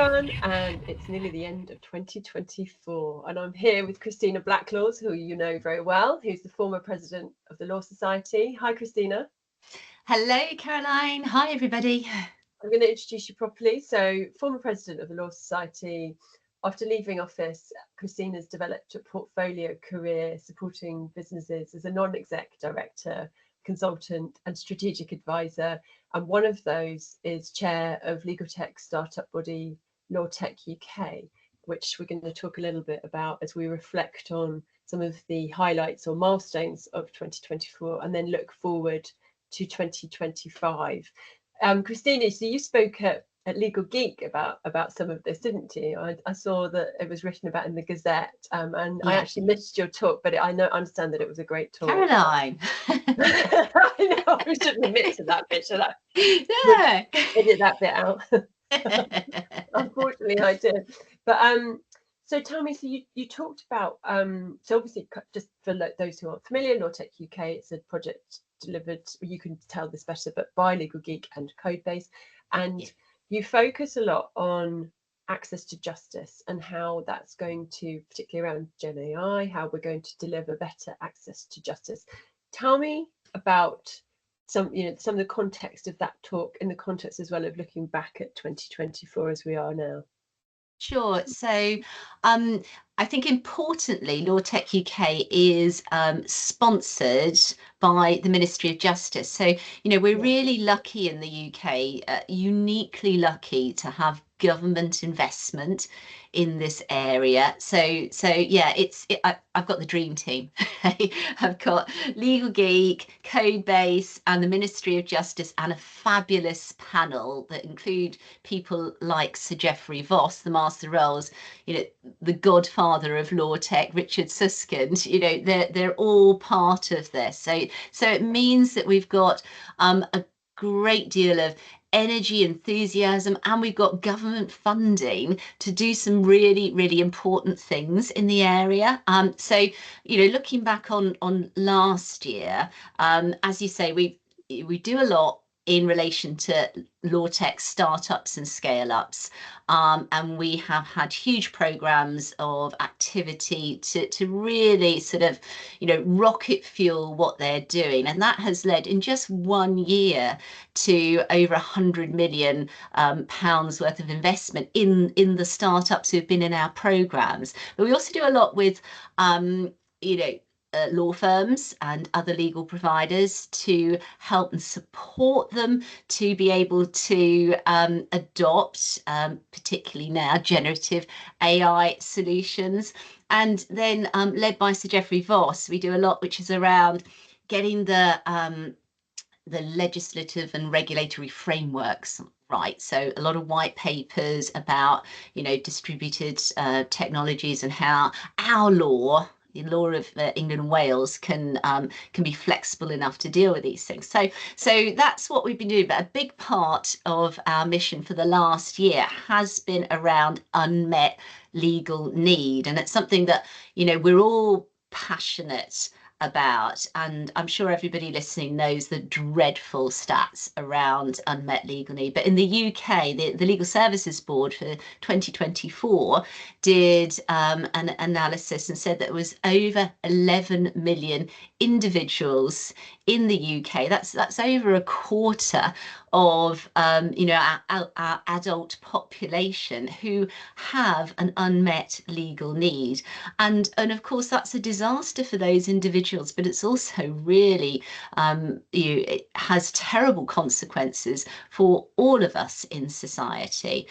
everyone, and it's nearly the end of 2024, and I'm here with Christina Blacklaws, who you know very well, who's the former president of the Law Society. Hi, Christina. Hello, Caroline. Hi, everybody. I'm going to introduce you properly. So, former president of the Law Society. After leaving office, Christina's developed a portfolio career supporting businesses as a non-exec director, consultant, and strategic advisor. And one of those is chair of legal tech startup body Law Tech UK, which we're going to talk a little bit about as we reflect on some of the highlights or milestones of 2024 and then look forward to 2025. Christina, so you spoke at Legal Geek about some of this, didn't you? I saw that it was written about in the Gazette, and I actually missed your talk, but I understand that it was a great talk. Caroline. I know, I shouldn't admit to that bit, should I? Yeah. Edit that bit out. Unfortunately, I did. But so tell me, so you talked about so obviously just for those who aren't familiar, Law Tech UK, it's a project delivered, you can tell this better, but by Legal Geek and Codebase, and you focus a lot on access to justice and how that's going to, particularly around Gen AI, how we're going to deliver better access to justice. Tell me about some of the context of that talk in the context as well of looking back at 2024 as we are now. Sure. So I think importantly, Law Tech UK is sponsored by the Ministry of Justice. So, we're really lucky in the UK, uniquely lucky to have government investment in this area. So yeah, I've got the dream team. I've got Legal Geek, Codebase, and the Ministry of Justice, and a fabulous panel that include people like Sir Geoffrey Voss, the Master Rolls, the godfather of law tech, Richard Susskind. They're all part of this. So it means that we've got a great deal of energy, enthusiasm, and we've got government funding to do some really, really important things in the area. So, looking back on last year, as you say, we do a lot in relation to law tech startups and scale-ups, and we have had huge programs of activity to really sort of rocket fuel what they're doing, and that has led in just 1 year to over 100 million pounds worth of investment in the startups who've been in our programs. But we also do a lot with law firms and other legal providers to help and support them to be able to adopt, particularly now, generative AI solutions. And then led by Sir Geoffrey Voss, we do a lot which is around getting the legislative and regulatory frameworks right. So a lot of white papers about, distributed technologies and how our law, the law of England and Wales, can be flexible enough to deal with these things. So that's what we've been doing. But a big part of our mission for the last year has been around unmet legal need, and it's something that we're all passionate about, and I'm sure everybody listening knows the dreadful stats around unmet legal need. But in the UK, the Legal Services Board for 2024 did an analysis and said that there was over 11 million individuals in the UK. That's over a quarter of our adult population who have an unmet legal need, and of course that's a disaster for those individuals, but it's also really it has terrible consequences for all of us in society,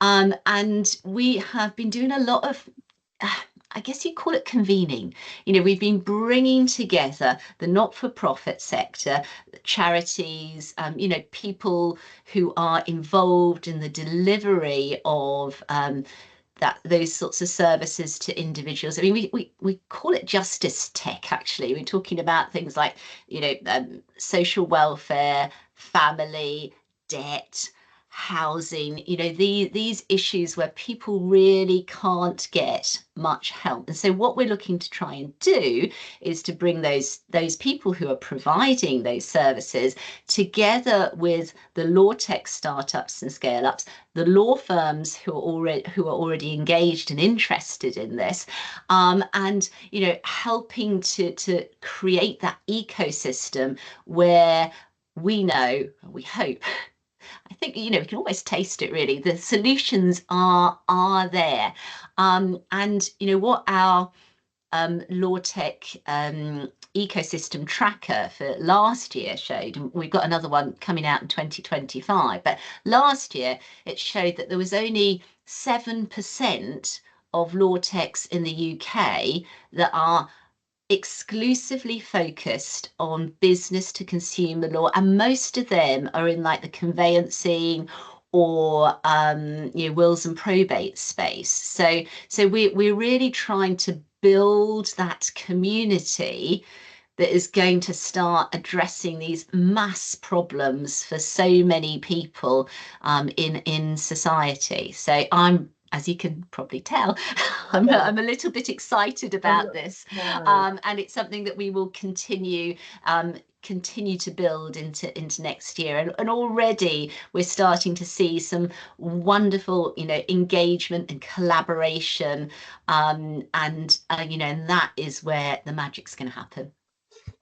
and we have been doing a lot of I guess you call it convening. We've been bringing together the not-for-profit sector, charities, people who are involved in the delivery of those sorts of services to individuals. I mean, we call it justice tech, actually. We're talking about things like, social welfare, family, debt, housing, these issues where people really can't get much help. And so what we're looking to try and do is to bring those people who are providing those services together with the law tech startups and scale ups, the law firms who are already engaged and interested in this, and helping to create that ecosystem where we hope, I think, we can almost taste it really. The solutions are there. And what our law tech ecosystem tracker for last year showed, and we've got another one coming out in 2025, but last year it showed that there was only 7% of law techs in the UK that are exclusively focused on business to consumer law, and most of them are in like the conveyancing or wills and probate space. So we're really trying to build that community that is going to start addressing these mass problems for so many people in society. So I'm, as you can probably tell, I'm a little bit excited about this, and it's something that we will continue to build into next year, and already we're starting to see some wonderful engagement and collaboration, and that is where the magic's going to happen.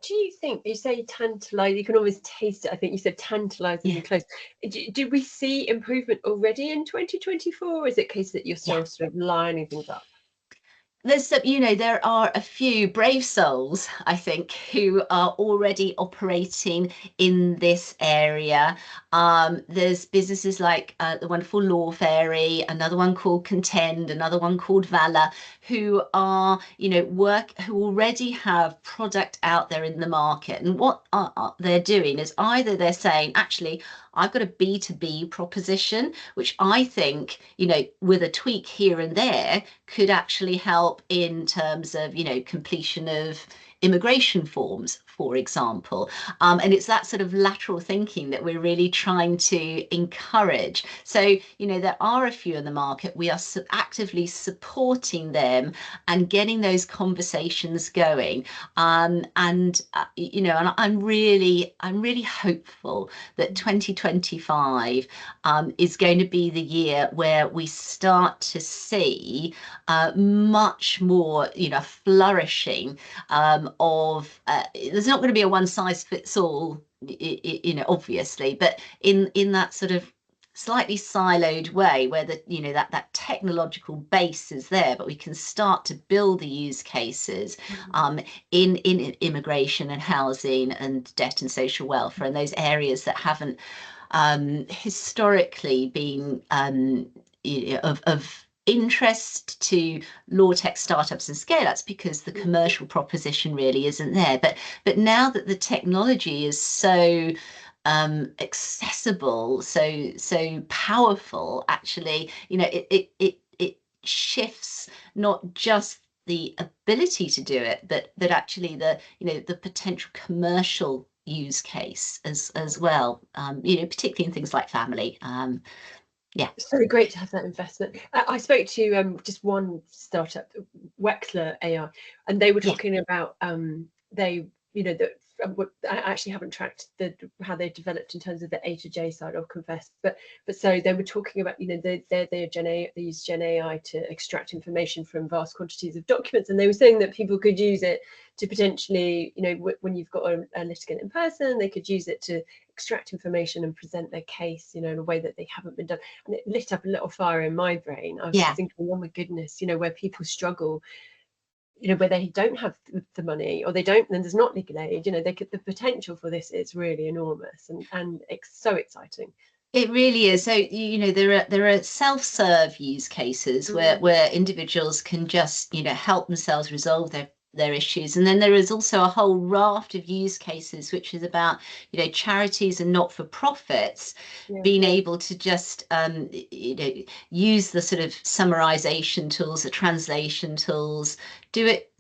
Do you think, you say tantalising, you can almost taste it, I think you said tantalisingly close. Do we see improvement already in 2024, or is it a case that you're still sort of lining things up? There's there are a few brave souls, I think, who are already operating in this area. There's businesses like the wonderful Law Fairy, another one called Contend, another one called Valor, who are, who already have product out there in the market. And what they're doing is either they're saying, actually, I've got a B2B proposition, which I think, with a tweak here and there could actually help in terms of, completion of immigration forms, for example. And it's that sort of lateral thinking that we're really trying to encourage. So, there are a few in the market. We are actively supporting them and getting those conversations going. And I'm really hopeful that 2025 is going to be the year where we start to see much more, flourishing of, there's not going to be a one size fits all, obviously, but in that sort of slightly siloed way where that technological base is there, but we can start to build the use cases in immigration and housing and debt and social welfare, and those areas that haven't historically been of interest to law tech startups and scale-ups, because the commercial proposition really isn't there. But now that the technology is so accessible, so powerful, actually, it shifts not just the ability to do it, but actually the potential commercial use case as well, particularly in things like family. So great to have that investment. I spoke to just one startup, Wexler AI, and they were talking about they, I actually haven't tracked how they developed in terms of the A to J side, I'll confess, but so they were talking about, they use Gen AI to extract information from vast quantities of documents, and they were saying that people could use it to potentially, when you've got a litigant in person, they could use it to extract information and present their case, in a way that they haven't been done. And it lit up a little fire in my brain. I was thinking, oh my goodness, where people struggle, where they don't have the money, or they don't, then there's not legal aid, the potential for this is really enormous, and it's so exciting. It really is. So, there are self-serve use cases where individuals can just, help themselves resolve their issues. And then there is also a whole raft of use cases, which is about, charities and not-for-profits being able to just, use the sort of summarization tools, the translation tools, do it,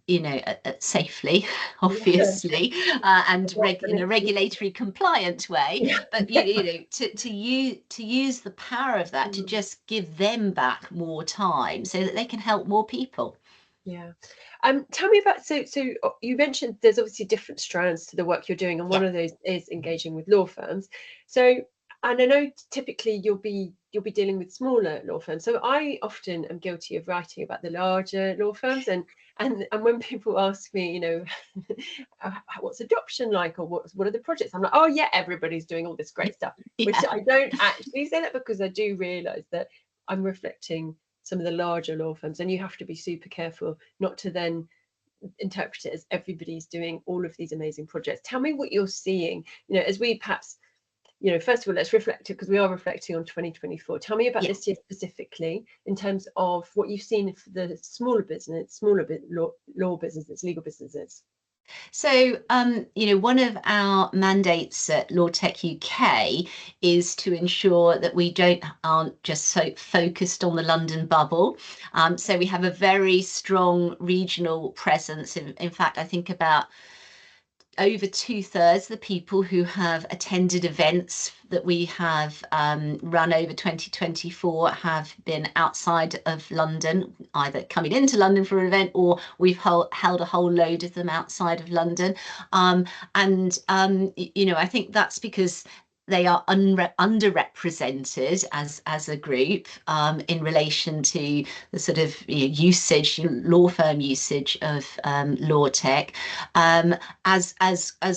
safely, obviously, and in a regulatory compliant way, but to use the power of that to just give them back more time so that they can help more people. Yeah. Tell me about, so you mentioned there's obviously different strands to the work you're doing, and one of those is engaging with law firms. So, and I know typically you'll be dealing with smaller law firms. So I often am guilty of writing about the larger law firms, and when people ask me, what's adoption like, or what are the projects, I'm like, oh yeah, everybody's doing all this great stuff, which I don't actually say that, because I do realise that I'm reflecting some of the larger law firms, and you have to be super careful not to then interpret it as everybody's doing all of these amazing projects. Tell me what you're seeing, as we perhaps, first of all, let's reflect it, because we are reflecting on 2024. Tell me about this year specifically in terms of what you've seen for the smaller law businesses, legal businesses. So, one of our mandates at Law Tech UK is to ensure that we aren't just so focused on the London bubble. So we have a very strong regional presence. In fact, I think about over 2/3 the people who have attended events that we have run over 2024 have been outside of London, either coming into London for an event, or we've held a whole load of them outside of London. I think that's because they are underrepresented as a group in relation to the sort of law firm usage of law tech, as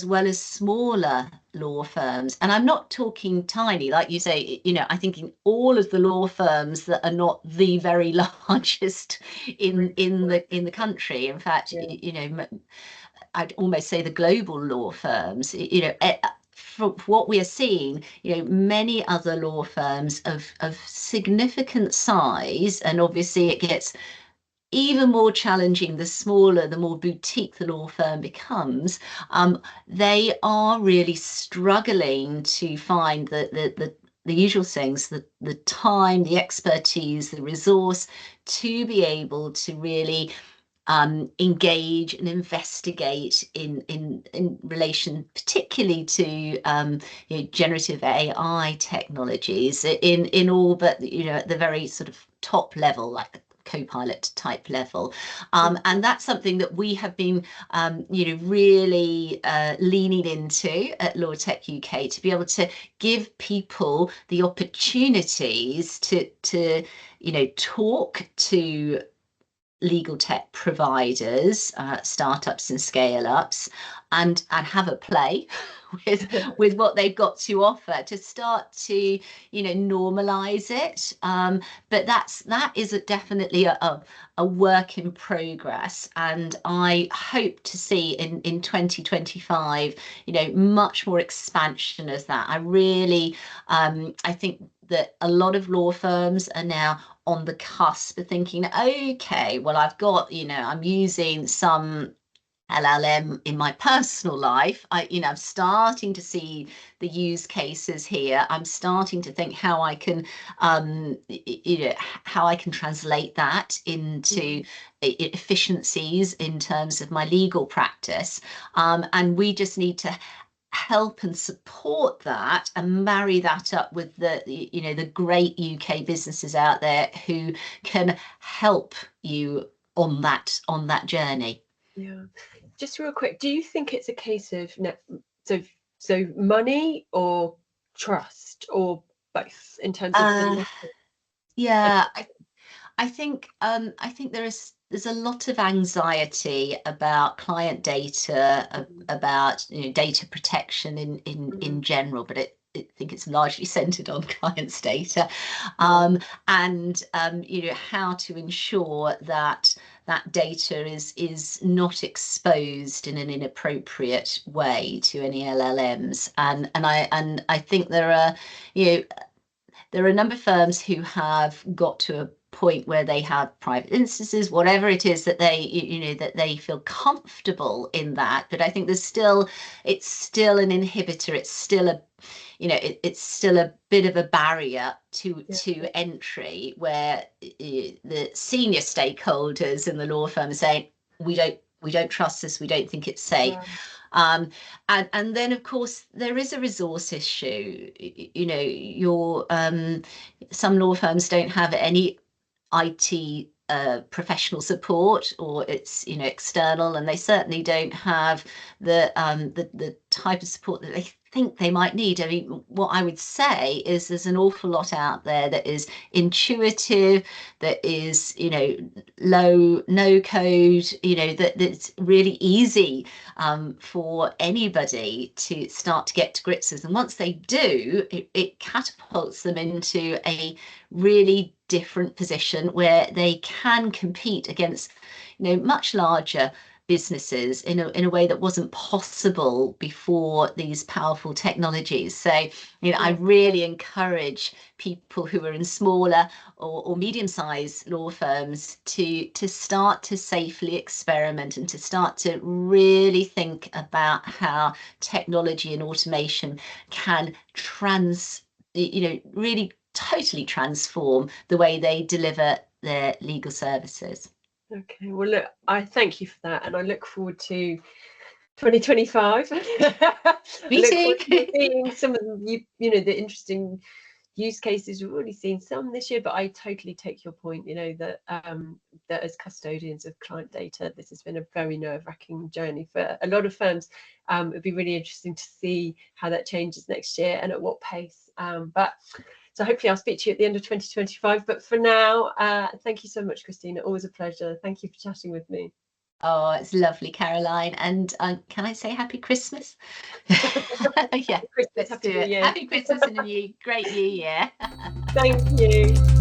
well as smaller law firms. And I'm not talking tiny, like you say, I think in all of the law firms that are not the very largest in the country. In fact, I'd almost say the global law firms, from what we are seeing, many other law firms of significant size, and obviously it gets even more challenging the smaller, the more boutique the law firm becomes. They are really struggling to find the usual things, the time, the expertise, the resource to be able to really engage and investigate in relation particularly to generative AI technologies in all but at the very sort of top level, like the co-pilot type level, and that's something that we have been really leaning into at Law Tech UK, to be able to give people the opportunities to talk to legal tech providers, startups and scale-ups, and have a play with what they've got to offer, to start to normalize it. But that is definitely a work in progress, and I hope to see in 2025 much more expansion of that. I really I think that a lot of law firms are now on the cusp of thinking, okay, well, I've got, I'm using some LLM in my personal life. I'm starting to see the use cases here. I'm starting to think how I can, how I can translate that into efficiencies in terms of my legal practice. And we just need to help and support that and marry that up with the great UK businesses out there who can help you on that journey. Yeah, just real quick, do you think it's a case of so money or trust, or both, in terms of yeah, I think there's a lot of anxiety about client data, about data protection in general, but I think it's largely centered on clients' data, and how to ensure that data is not exposed in an inappropriate way to any LLMs. And I think there are a number of firms who have got to a point where they have private instances, whatever it is that they that they feel comfortable in that. But I think it's still an inhibitor. It's still it's still a bit of a barrier to entry, where the senior stakeholders in the law firm are saying, we we don't trust this, we don't think it's safe. And then of course there is a resource issue. You know, some law firms don't have any IT professional support, or it's, you know, external, and they certainly don't have the type of support that they think they might need. I mean, what I would say is there's an awful lot out there that is intuitive, that is, you know, no code, you know, that's really easy for anybody to start to get to grips with. And once they do, it catapults them into a really different position where they can compete against, you know, much larger businesses in a way that wasn't possible before these powerful technologies. So, you know, I really encourage people who are in smaller or medium-sized law firms to start to safely experiment and to start to really think about how technology and automation can really totally transform the way they deliver their legal services. Okay, well, look, I thank you for that, and I look forward to 2025. Me look too. forward to seeing some of the interesting use cases. We've already seen some this year, but I totally take your point, you know, that that as custodians of client data, this has been a very nerve-wracking journey for a lot of firms. It'd be really interesting to see how that changes next year and at what pace. So hopefully I'll speak to you at the end of 2025. But for now, thank you so much, Christina. Always a pleasure. Thank you for chatting with me. Oh, it's lovely, Caroline. And can I say Happy Christmas? Yeah, let's do it. Happy Christmas and a great new year. Thank you.